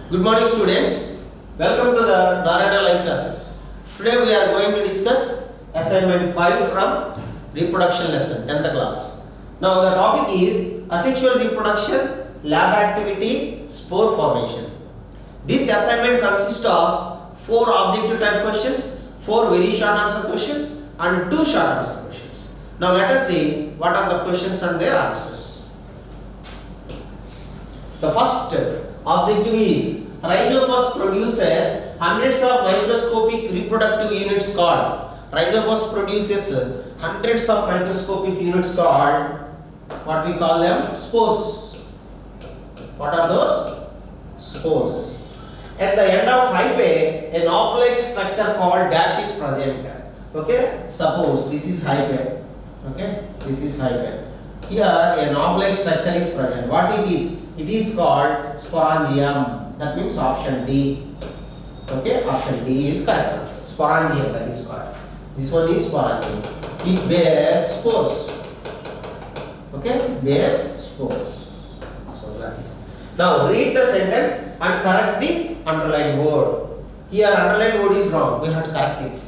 Good morning students. Welcome to the Narayana Live classes. Today we are going to discuss assignment 5 from reproduction lesson 10th class. Now the topic is asexual reproduction, lab activity, spore formation. This assignment consists of 4 objective type questions, 4 very short answer questions and 2 short answer questions. Now let us see what are the questions and their answers. The first objective is Rhizopus produces hundreds of microscopic reproductive units called Rhizopus produces hundreds of microscopic units called what we call them spores. What are those? Spores. At the end of hyphae, an oblate structure called dash is present. Okay, suppose this is hyphae. Okay, this is hyphae. Here an oblate structure is present. What it is? It is called sporangium. That means option D. Okay, option D is correct answer. Sporangium, that is called. This one is sporangium. It bears spores. Okay, bears spores. So that is. Now read the sentence and correct the underlined word. Here underlined word is wrong. We have to correct it.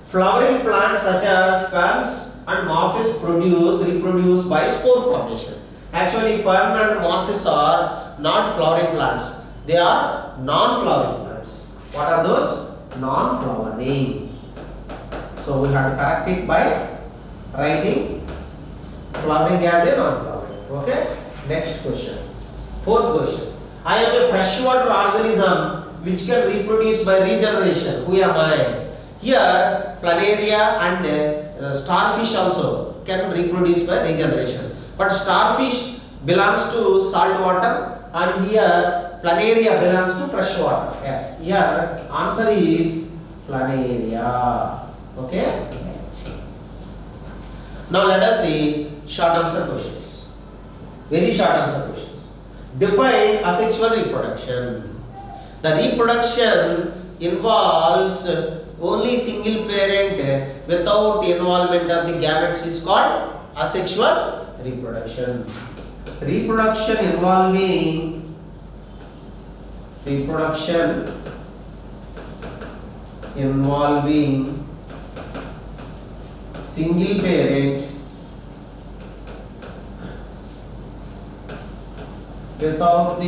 Flowering plants such as ferns and mosses reproduce by spore formation. Actually, fern and mosses are not flowering plants. They are non-flowering plants. What are those? Non-flowering. So we have to correct it by writing flowering as a non-flowering. Okay. Next question. Fourth question. I am a freshwater organism which can reproduce by regeneration. Who am I? Here, planaria and starfish also can reproduce by regeneration. But starfish belongs to salt water and here planaria belongs to fresh water. Yes, here answer is planaria. Okay. Now let us see short answer questions. Very short answer questions. Define asexual reproduction. The reproduction involves only single parent without involvement of the gametes is called asexual reproduction. Reproduction involving single parent without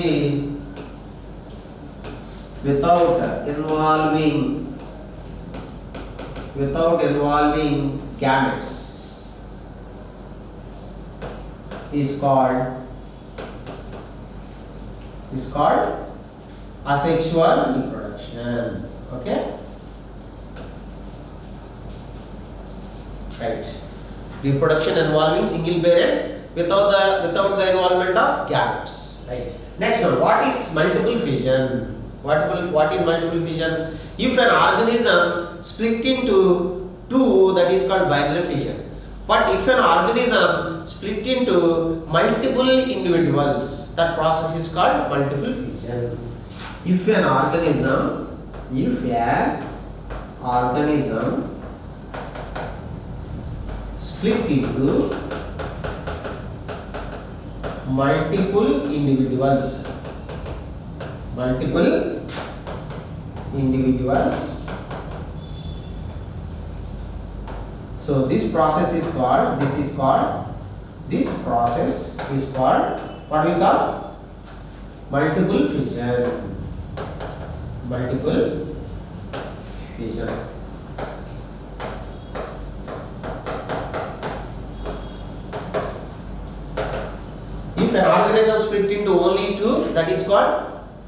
involving gametes is called asexual reproduction. Okay, right. Reproduction involving single parent without the involvement of gametes. Right. Next one. What is multiple fission? What is multiple fission? If an organism split into two, that is called binary fission. But if an organism split into multiple individuals, that process is called multiple fission. If an organism split into multiple individuals, so this process is called what we call multiple fission. If an organism split into only two, that is called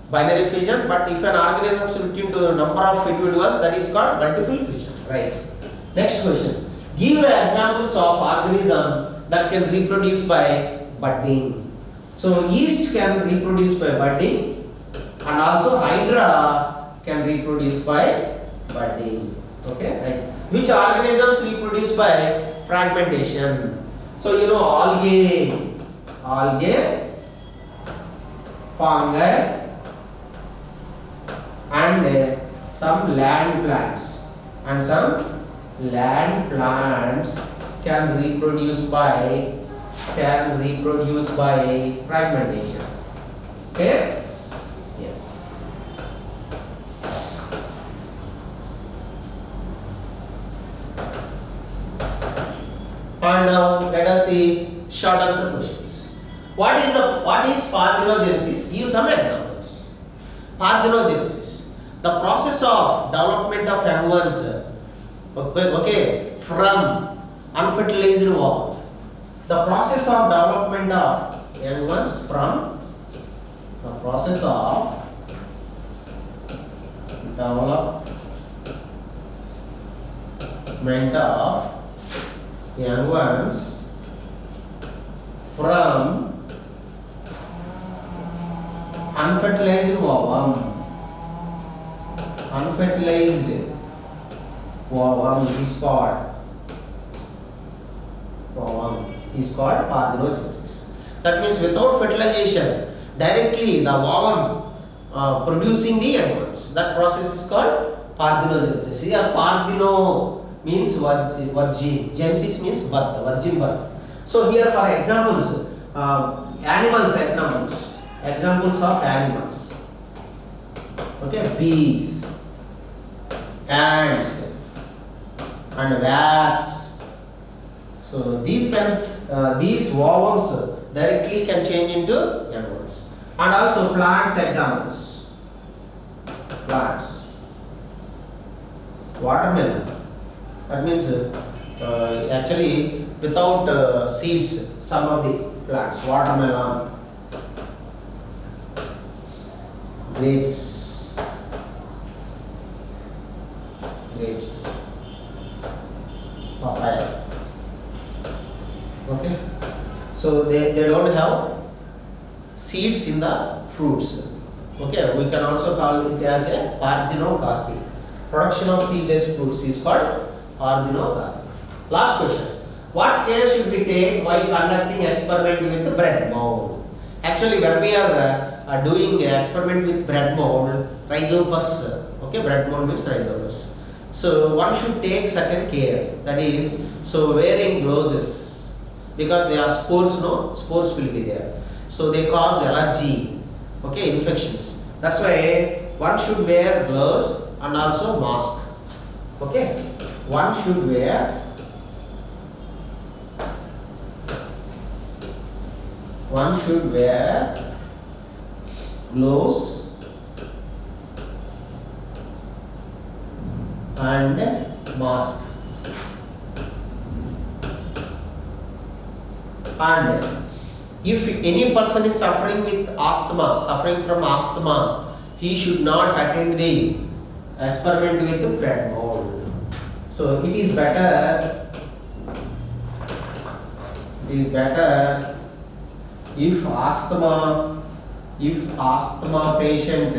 binary fission. But if an organism split into a number of individuals, that is called multiple fission. Right. Next question. Give the examples of organism that can reproduce by budding. So yeast can reproduce by budding and also hydra can reproduce by budding. Okay, right. Which organisms reproduce by fragmentation? So you know algae, fungi and some land plants can reproduce by fragmentation. Okay? Yes. see short answer questions. What is parthenogenesis? Give some examples. Parthenogenesis, the process of development of young ones, okay, from unfertilized ovum. The process of development of young ones from the process of development of young ones from unfertilized ovum. Unfertilized ovum is called parthenogenesis. That means without fertilization, directly the ovum producing the young ones. That process is called parthenogenesis. Here partheno means virgin, genesis means birth, virgin birth. So here for examples, examples of animals. Okay, bees, ants, and wasps. So these ovums directly can change into young ones. And also plants examples. Plants. Watermelon. That means actually without seeds, some of the plants. Watermelon, grapes, papaya. Okay, so they don't have seeds in the fruits. Okay, we can also call it as a parthenocarpy. Production of seedless fruits is called parthenocarpy. Last question. What care should we take while conducting experiment with the bread mold? Actually, when we are doing experiment with bread mold, rhizopus, okay, bread mold means rhizopus. So one should take certain care. That is, so wearing gloves, because they are spores, no? Spores will be there. So they cause allergy, okay, infections. That's why one should wear gloves and also mask. Okay, one should wear gloves and mask. And if any person is suffering from asthma, he should not attend the experiment with the bread mold. So it is better if asthma patient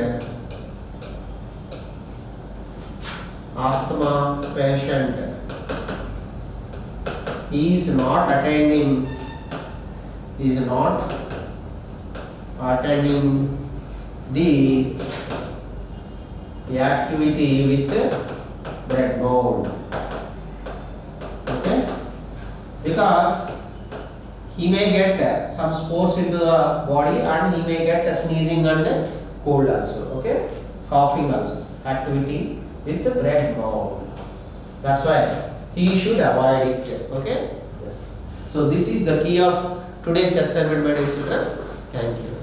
is not attending the activity with bread mold. Okay, because he may get some spores into the body and he may get a sneezing and cold also. Okay, coughing also, activity with the bread mold. That's why he should avoid it. Okay, yes. So this is the key of today's assignment, my dear children. Thank you.